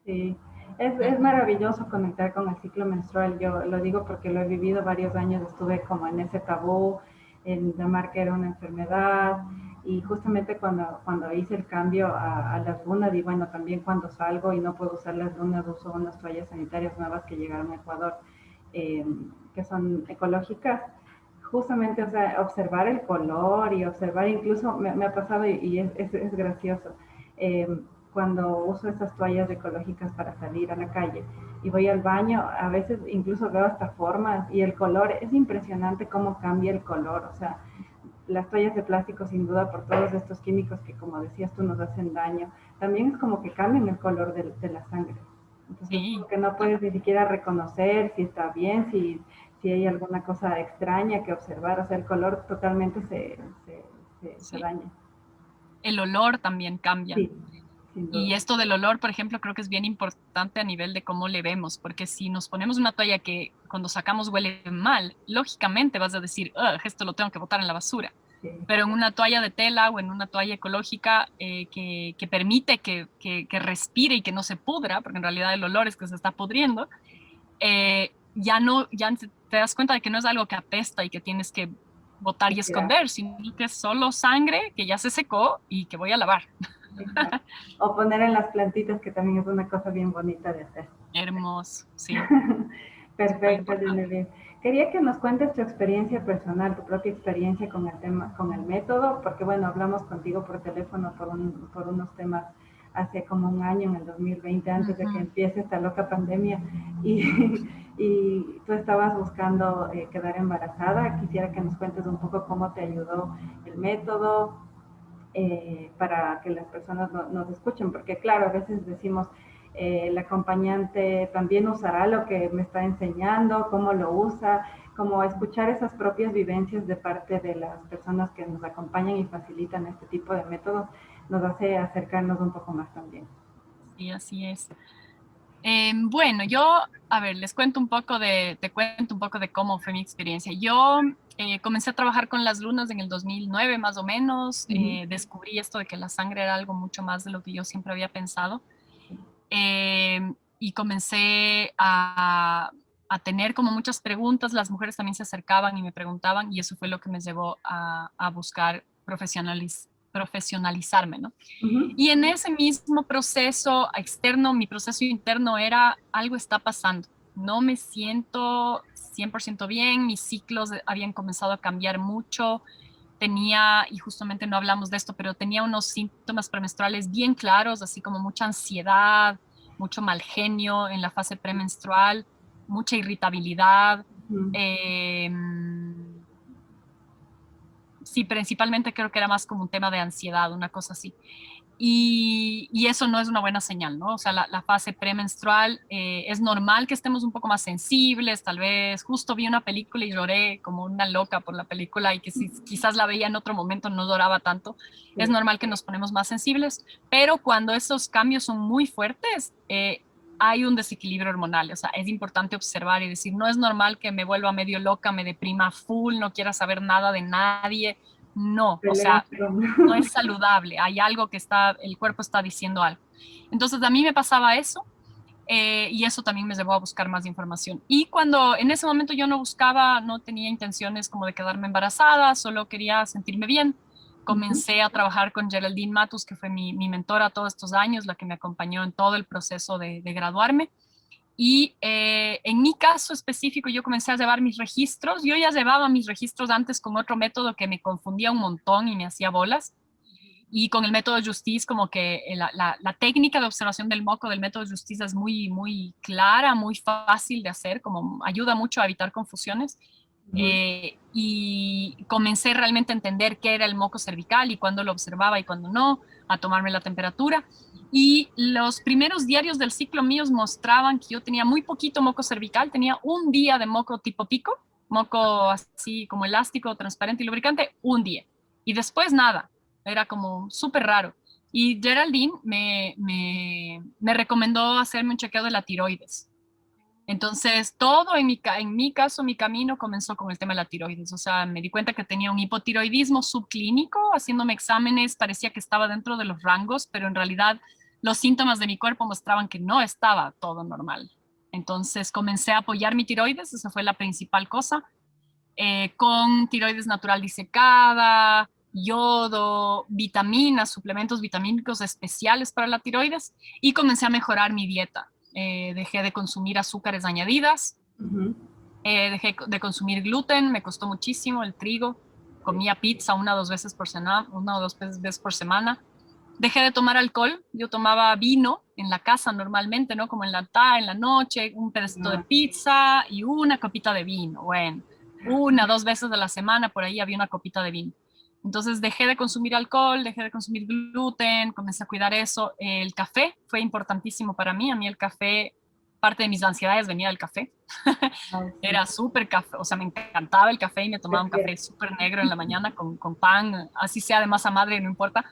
Sí, es maravilloso conectar con el ciclo menstrual. Yo lo digo porque lo he vivido varios años, estuve como en ese tabú, en llamar que era una enfermedad. Y justamente cuando hice el cambio a las lunas, y bueno, también cuando salgo y no puedo usar las lunas, uso unas toallas sanitarias nuevas que llegaron a Ecuador, eh, que son ecológicas. Justamente, o sea, observar el color y observar, incluso me ha pasado y es gracioso. Eh, Cuando uso estas toallas ecológicas para salir a la calle y voy al baño, a veces incluso veo hasta formas y el color, es impresionante cómo cambia el color, o sea, las toallas de plástico sin duda por todos estos químicos que como decías tú nos hacen daño, también es como que cambian el color de la sangre. Entonces como Sí, que no puedes ni siquiera reconocer si está bien, si hay alguna cosa extraña que observar, o sea, el color totalmente se sí. daña. El olor también cambia. Sí, sin Y duda. esto del olor, por ejemplo, creo que es bien importante a nivel de cómo le vemos, porque si nos ponemos una toalla que cuando sacamos huele mal, lógicamente vas a decir, "Ugh, esto lo tengo que botar en la basura". Sí, Pero en una toalla de tela o en una toalla ecológica que permite que respire y que no se pudra, porque en realidad el olor es que se está pudriendo, ya te das cuenta de que no es algo que apesta y que tienes que botar y sí, esconder, sino que es solo sangre que ya se secó y que voy a lavar. exacto. O poner en las plantitas, que también es una cosa bien bonita de hacer. Hermoso, sí, súper Perfecto, importante. Genevieve. Quería que nos cuentes tu experiencia personal, tu propia experiencia con el tema, con el método, porque bueno, hablamos contigo por teléfono por unos temas hace como un año, en el 2020, antes de que Ujú. empiece esta loca pandemia, y, y tú estabas buscando quedar embarazada. Quisiera que nos cuentes un poco cómo te ayudó el método, para que las personas nos escuchen, porque claro, a veces decimos, el acompañante también usará lo que me está enseñando, cómo lo usa, como escuchar esas propias vivencias de parte de las personas que nos acompañan y facilitan este tipo de métodos, nos hace acercarnos un poco más también. Sí, así es. Bueno, yo, a ver, te cuento un poco de cómo fue mi experiencia. Yo comencé a trabajar con las lunas en el 2009 más o menos. Uh -huh. Descubrí esto de que la sangre era algo mucho más de lo que yo siempre había pensado. Y comencé a tener como muchas preguntas. Las mujeres también se acercaban y me preguntaban y eso fue lo que me llevó a buscar profesionalizarme, ¿no? Ujú. Y en ese mismo proceso externo, mi proceso interno era, algo está pasando, no me siento 100% bien, mis ciclos habían comenzado a cambiar mucho, tenía, y justamente no hablamos de esto, pero tenía unos síntomas premenstruales bien claros, así como mucha ansiedad, mucho mal genio en la fase premenstrual, mucha irritabilidad. Ujú. eh, sí, principalmente creo que era más como un tema de ansiedad, una cosa así. Y eso no es una buena señal, ¿no? O sea, la fase premenstrual, es normal que estemos un poco más sensibles, tal vez justo vi una película y lloré como una loca por la película y que si quizás la veía en otro momento no lloraba tanto. Es Sí. normal que nos ponemos más sensibles, pero cuando esos cambios son muy fuertes, hay un desequilibrio hormonal. O sea, es importante observar y decir, no es normal que me vuelva medio loca, me deprima full, no quiera saber nada de nadie. No, o Pelea sea, con... no es saludable, hay algo que está, el cuerpo está diciendo algo. Entonces a mí me pasaba eso, y eso también me llevó a buscar más información. Y cuando en ese momento yo no buscaba, no tenía intenciones como de quedarme embarazada, solo quería sentirme bien, Ujú. comencé a trabajar con Geraldine Matus, que fue mi mentora todos estos años, la que me acompañó en todo el proceso de graduarme. Y en mi caso específico, yo comencé a llevar mis registros. Yo ya llevaba mis registros antes con otro método que me confundía un montón y me hacía bolas. Y con el método Justice, como que la técnica de observación del moco del método Justice es muy, muy clara, muy fácil de hacer, como ayuda mucho a evitar confusiones. Ujú. Y comencé realmente a entender qué era el moco cervical y cuándo lo observaba y cuándo no, a tomarme la temperatura. Y los primeros diarios del ciclo míos mostraban que yo tenía muy poquito moco cervical, tenía un día de moco tipo pico, moco así como elástico, transparente y lubricante, un día. Y después nada, era como súper raro. Y Geraldine me recomendó hacerme un chequeo de la tiroides. Entonces, todo en mi caso, mi camino comenzó con el tema de la tiroides. O sea, me di cuenta que tenía un hipotiroidismo subclínico, haciéndome exámenes, parecía que estaba dentro de los rangos, pero en realidad los síntomas de mi cuerpo mostraban que no estaba todo normal. Entonces, comencé a apoyar mi tiroides, esa fue la principal cosa, con tiroides natural disecada, yodo, vitaminas, suplementos vitamínicos especiales para la tiroides y comencé a mejorar mi dieta. Dejé de consumir azúcares añadidas, Ujú. dejé de consumir gluten, me costó muchísimo el trigo, Sí. comía pizza una o dos veces por semana, una o dos veces por semana. Dejé de tomar alcohol, yo tomaba vino en la casa normalmente, ¿no? Como en la noche, un pedacito de Ah, pizza y una copita de vino. Bueno, una, dos veces de la semana por ahí había una copita de vino. Entonces dejé de consumir alcohol, dejé de consumir gluten, comencé a cuidar eso. El café fue importantísimo para mí. A mí el café, parte de mis ansiedades venía del café. ah, sí. Era súper café, o sea, me encantaba el café y me tomaba un Despierta. café súper negro en la mañana con pan, así sea de masa madre, no importa.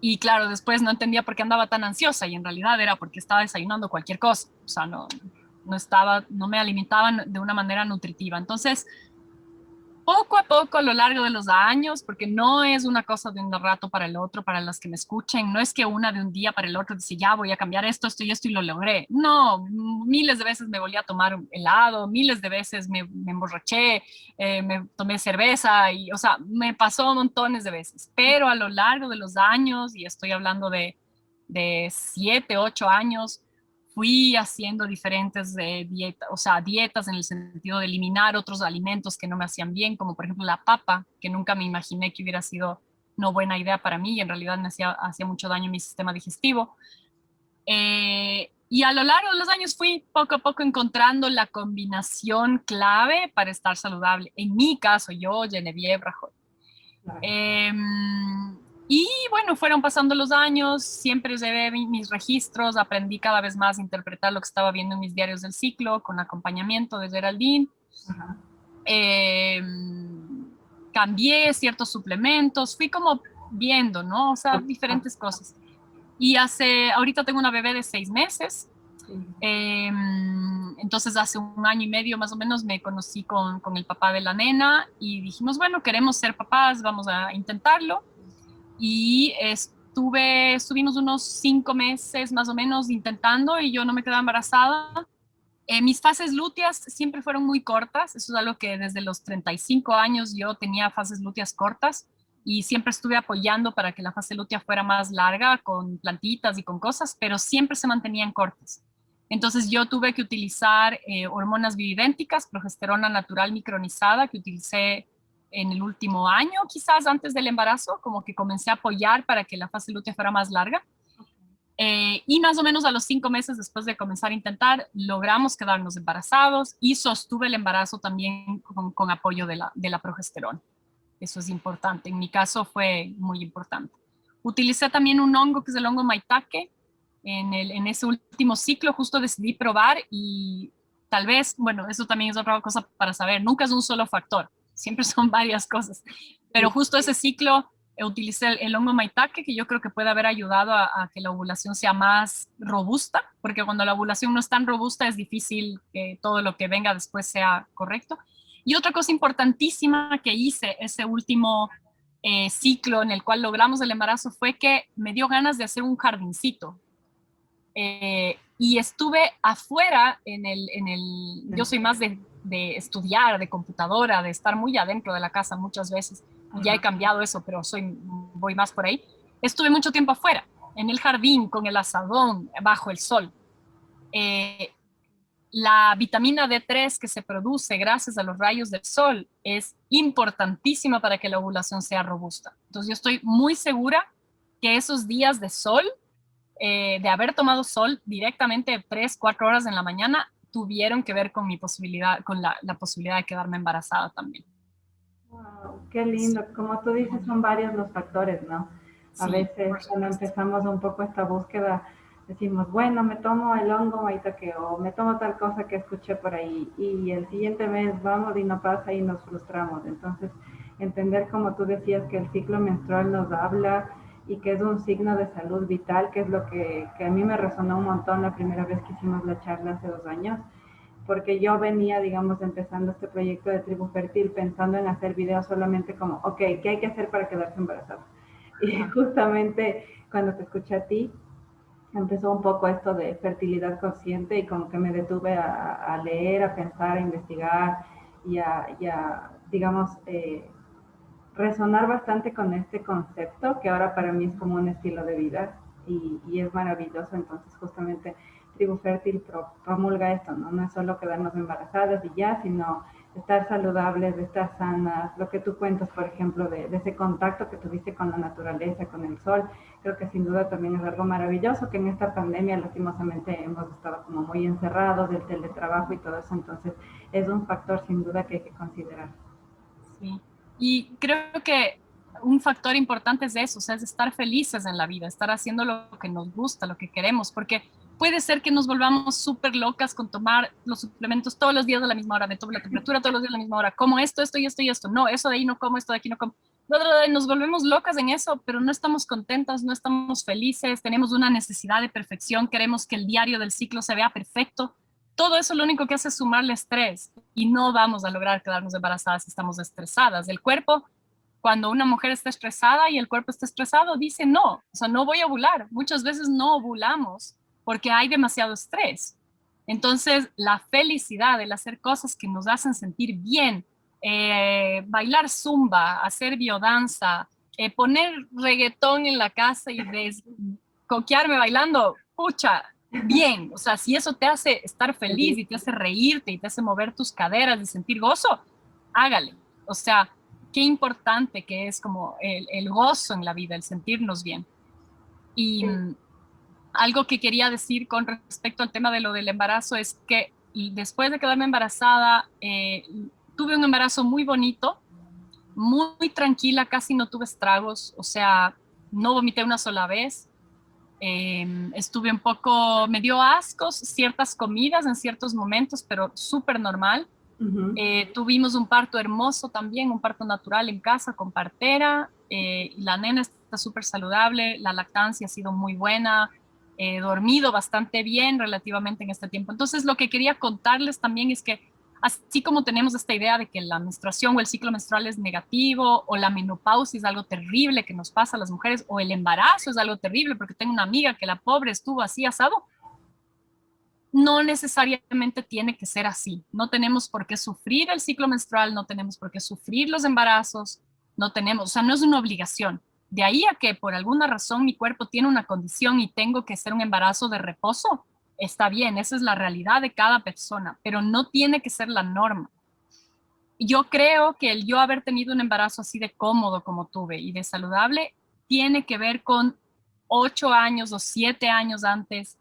Y claro, después no entendía por qué andaba tan ansiosa y en realidad era porque estaba desayunando cualquier cosa, o sea, no estaba, no me alimentaban de una manera nutritiva. Entonces, poco a poco a lo largo de los años, porque no es una cosa de un rato para el otro, para las que me escuchen, no es que una de un día para el otro dice, ya voy a cambiar esto y esto y lo logré. No, miles de veces me volví a tomar helado, miles de veces me emborraché, me tomé cerveza y, o sea, me pasó montones de veces, pero a lo largo de los años, y estoy hablando de 7, 8 años, fui haciendo diferentes dietas, o sea, dietas en el sentido de eliminar otros alimentos que no me hacían bien, como por ejemplo la papa, que nunca me imaginé que hubiera sido no buena idea para mí y en realidad me hacía mucho daño a mi sistema digestivo. Y a lo largo de los años fui poco a poco encontrando la combinación clave para estar saludable. En mi caso, yo, Genevieve Rajoy. Claro. Eh, y bueno, fueron pasando los años, siempre llevé mis registros, aprendí cada vez más a interpretar lo que estaba viendo en mis diarios del ciclo, con acompañamiento de Geraldine. Ajá. Eh, Cambié ciertos suplementos, fui como viendo, ¿no? O sea, Ah, diferentes cosas. Y ahorita tengo una bebé de 6 meses. sí. eh, entonces hace un año y medio más o menos me conocí con el papá de la nena y dijimos, bueno, queremos ser papás, vamos a intentarlo y estuvimos unos 5 meses más o menos intentando y yo no me quedé embarazada. Mis fases lúteas siempre fueron muy cortas, eso es algo que desde los 35 años yo tenía fases lúteas cortas y siempre estuve apoyando para que la fase lútea fuera más larga con plantitas y con cosas, pero siempre se mantenían cortas. Entonces yo tuve que utilizar hormonas bioidénticas, progesterona natural micronizada que utilicé en el último año, quizás antes del embarazo, como que comencé a apoyar para que la fase lútea fuera más larga. Y más o menos a los 5 meses después de comenzar a intentar, logramos quedarnos embarazados y sostuve el embarazo también con apoyo de la progesterona. Eso es importante. En mi caso fue muy importante. Utilicé también un hongo que es el hongo maitake. En ese último ciclo justo decidí probar y tal vez, bueno, eso también es otra cosa para saber. Nunca es un solo factor, siempre son varias cosas. Pero justo ese ciclo utilicé el hongo maitake, que yo creo que puede haber ayudado a que la ovulación sea más robusta, porque cuando la ovulación no es tan robusta es difícil que todo lo que venga después sea correcto. Y otra cosa importantísima que hice ese último ciclo en el cual logramos el embarazo fue que me dio ganas de hacer un jardincito. Y estuve afuera yo soy más de estudiar, de computadora, de estar muy adentro de la casa muchas veces. Ya he cambiado eso, pero voy más por ahí. Estuve mucho tiempo afuera, en el jardín, con el asadón, bajo el sol. La vitamina D3 que se produce gracias a los rayos del sol es importantísima para que la ovulación sea robusta. Entonces yo estoy muy segura que esos días de sol, de haber tomado sol directamente 3, 4 horas en la mañana, tuvieron que ver con mi posibilidad, con la posibilidad de quedarme embarazada también. Wow, qué lindo. Como tú dices, son varios los factores, ¿no? A Sí, veces por cuando supuesto. empezamos un poco esta búsqueda, decimos, bueno, me tomo el hongo maitake o me tomo tal cosa que escuché por ahí y el siguiente mes vamos y no pasa y nos frustramos. Entonces, entender como tú decías que el ciclo menstrual nos habla y que es un signo de salud vital, que es lo que a mí me resonó un montón la primera vez que hicimos la charla hace 2 años, porque yo venía, digamos, empezando este proyecto de Tribu Fértil pensando en hacer videos solamente como, ok, ¿qué hay que hacer para quedarse embarazada? Y Ajá. justamente cuando te escuché a ti, empezó un poco esto de fertilidad consciente y como que me detuve a leer, a pensar, a investigar y a digamos, resonar bastante con este concepto que ahora para mí es como un estilo de vida y es maravilloso. Entonces justamente Tribu Fértil promulga esto, ¿no? No es solo quedarnos embarazadas y ya, sino estar saludables, de estar sanas, lo que tú cuentas, por ejemplo, de ese contacto que tuviste con la naturaleza, con el sol, creo que sin duda también es algo maravilloso, que en esta pandemia lastimosamente hemos estado como muy encerrados del teletrabajo y todo eso, entonces es un factor sin duda que hay que considerar. Sí. Y creo que un factor importante es eso, o sea, es estar felices en la vida, estar haciendo lo que nos gusta, lo que queremos, porque puede ser que nos volvamos súper locas con tomar los suplementos todos los días a la misma hora, me tomo la temperatura todos los días a la misma hora, como esto y esto y esto, no, eso de ahí no como, esto de aquí no como. Nos volvemos locas en eso, pero no estamos contentas, no estamos felices, tenemos una necesidad de perfección, queremos que el diario del ciclo se vea perfecto. Todo eso lo único que hace es sumarle estrés y no vamos a lograr quedarnos embarazadas si estamos estresadas. El cuerpo, cuando una mujer está estresada y el cuerpo está estresado, dice no, o sea, no voy a ovular. Muchas veces no ovulamos porque hay demasiado estrés. Entonces, la felicidad, el hacer cosas que nos hacen sentir bien, bailar zumba, hacer biodanza, poner reggaetón en la casa y coquearme bailando, pucha, bien, o sea, si eso te hace estar feliz y te hace reírte y te hace mover tus caderas y sentir gozo, hágale. O sea, qué importante que es como el gozo en la vida, el sentirnos bien. Y algo que quería decir con respecto al tema de lo del embarazo es que después de quedarme embarazada, tuve un embarazo muy bonito, muy tranquila, casi no tuve estragos, o sea, no vomité una sola vez. Estuve un poco, me dio ascos ciertas comidas en ciertos momentos, pero súper normal. Uh -huh. Tuvimos un parto hermoso también, un parto natural en casa con partera. La nena está súper saludable, la lactancia ha sido muy buena, he dormido bastante bien relativamente en este tiempo. Entonces, lo que quería contarles también es que así como tenemos esta idea de que la menstruación o el ciclo menstrual es negativo o la menopausia es algo terrible que nos pasa a las mujeres o el embarazo es algo terrible porque tengo una amiga que la pobre estuvo así asado, no necesariamente tiene que ser así. No tenemos por qué sufrir el ciclo menstrual, no tenemos por qué sufrir los embarazos. no tenemos, o sea, no es una obligación. De ahí a que por alguna razón mi cuerpo tiene una condición y tengo que hacer un embarazo de reposo, está bien, esa es la realidad de cada persona, pero no tiene que ser la norma. Yo creo que el yo haber tenido un embarazo así de cómodo como tuve y de saludable tiene que ver con 8 años o 7 años antes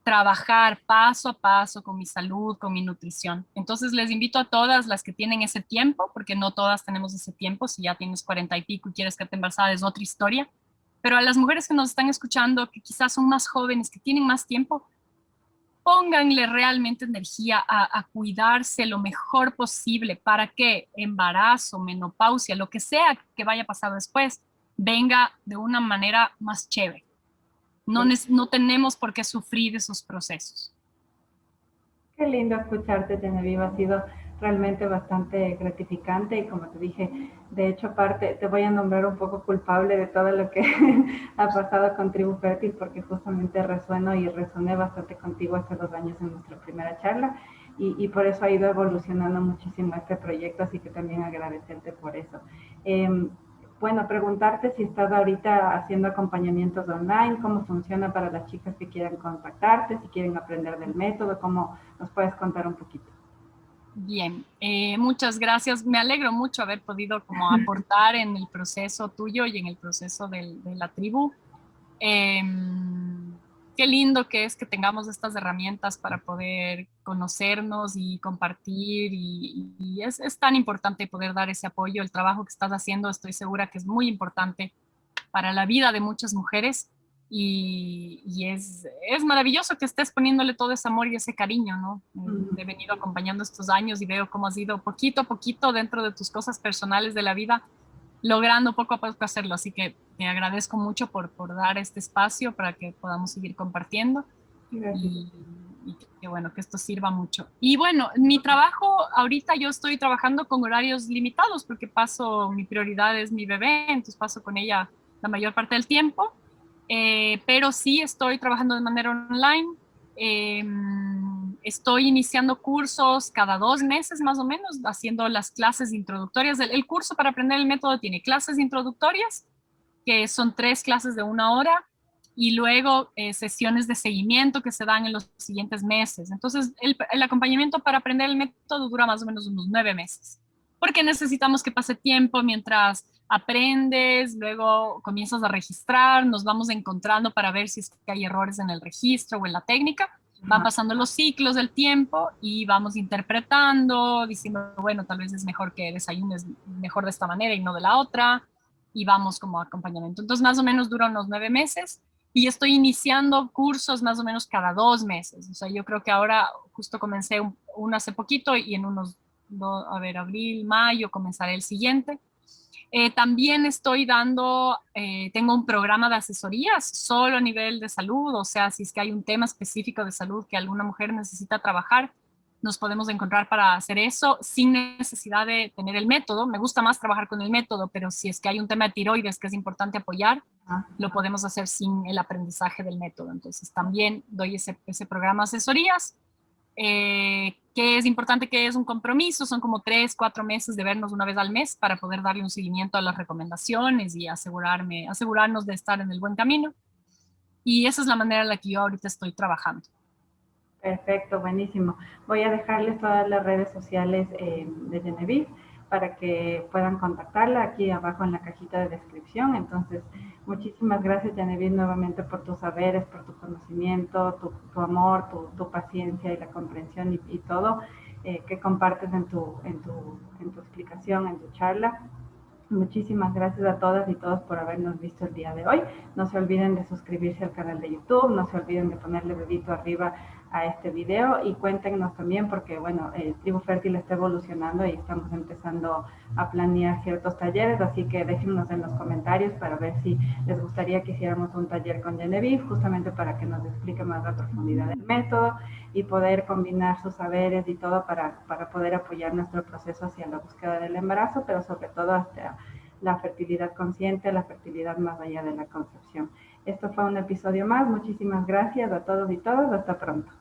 trabajar paso a paso con mi salud, con mi nutrición. Entonces les invito a todas las que tienen ese tiempo, porque no todas tenemos ese tiempo, si ya tienes 40 y pico y quieres quedarte embarazada es otra historia, pero a las mujeres que nos están escuchando, que quizás son más jóvenes, que tienen más tiempo, pónganle realmente energía a cuidarse lo mejor posible para que embarazo, menopausia, lo que sea que vaya a pasar después, venga de una manera más chévere. No, no tenemos por qué sufrir esos procesos. Qué lindo escucharte, Genevieve, ha sido realmente bastante gratificante y como te dije, de hecho parte, te voy a nombrar un poco culpable de todo lo que ha pasado con Tribu Fértil porque justamente resueno y resoné bastante contigo hace 2 años en nuestra primera charla y por eso ha ido evolucionando muchísimo este proyecto, así que también agradecerte por eso. Bueno, preguntarte si estás ahorita haciendo acompañamientos online, cómo funciona para las chicas que quieran contactarte, si quieren aprender del método, cómo nos puedes contar un poquito. Bien, muchas gracias. Me alegro mucho haber podido como aportar en el proceso tuyo y en el proceso de la tribu. Qué lindo que es que tengamos estas herramientas para poder conocernos y compartir y es tan importante poder dar ese apoyo. El trabajo que estás haciendo estoy segura que es muy importante para la vida de muchas mujeres y es maravilloso que estés poniéndole todo ese amor y ese cariño, ¿no? He venido acompañando estos años y veo cómo has ido poquito a poquito dentro de tus cosas personales de la vida, logrando poco a poco hacerlo. Así que te agradezco mucho por dar este espacio para que podamos seguir compartiendo y que bueno, que esto sirva mucho. Y bueno, mi trabajo, ahorita yo estoy trabajando con horarios limitados porque mi prioridad es mi bebé, entonces paso con ella la mayor parte del tiempo, pero sí estoy trabajando de manera online. Eh, Estoy iniciando cursos cada 2 meses más o menos, haciendo las clases introductorias. El curso para aprender el método tiene clases introductorias, que son 3 clases de 1 hora, y luego sesiones de seguimiento que se dan en los siguientes meses. Entonces, el acompañamiento para aprender el método dura más o menos unos 9 meses, porque necesitamos que pase tiempo mientras aprendes, luego comienzas a registrar, nos vamos encontrando para ver si es que hay errores en el registro o en la técnica. Van pasando los ciclos del tiempo y vamos interpretando, diciendo, bueno, tal vez es mejor que desayunes mejor de esta manera y no de la otra, y vamos como acompañamiento. Entonces, más o menos dura unos 9 meses y estoy iniciando cursos más o menos cada 2 meses. O sea, yo creo que ahora justo comencé uno hace poquito y en unos, abril, mayo comenzaré el siguiente. También tengo un programa de asesorías solo a nivel de salud, o sea, si es que hay un tema específico de salud que alguna mujer necesita trabajar, nos podemos encontrar para hacer eso sin necesidad de tener el método. Me gusta más trabajar con el método, pero si es que hay un tema de tiroides que es importante apoyar, lo podemos hacer sin el aprendizaje del método. Entonces también doy ese programa de asesorías. Que es importante, que es un compromiso, son como 3, 4 meses de vernos una vez al mes para poder darle un seguimiento a las recomendaciones y asegurarnos de estar en el buen camino. Y esa es la manera en la que yo ahorita estoy trabajando. Perfecto, buenísimo. Voy a dejarles todas las redes sociales de Genevieve para que puedan contactarla aquí abajo en la cajita de descripción. Entonces, muchísimas gracias, Genevieve, nuevamente por tus saberes, por tu conocimiento, tu amor, tu paciencia y la comprensión y todo que compartes en tu explicación, en tu charla. Muchísimas gracias a todas y todos por habernos visto el día de hoy. No se olviden de suscribirse al canal de YouTube, no se olviden de ponerle dedito arriba a este video y cuéntenos también porque, bueno, Tribu Fértil está evolucionando y estamos empezando a planear ciertos talleres, así que déjennos en los comentarios para ver si les gustaría que hiciéramos un taller con Genevieve, justamente para que nos explique más a profundidad el método y poder combinar sus saberes y todo para poder apoyar nuestro proceso hacia la búsqueda del embarazo, pero sobre todo hasta la fertilidad consciente, la fertilidad más allá de la concepción. Esto fue un episodio más. Muchísimas gracias a todos y todas. Hasta pronto.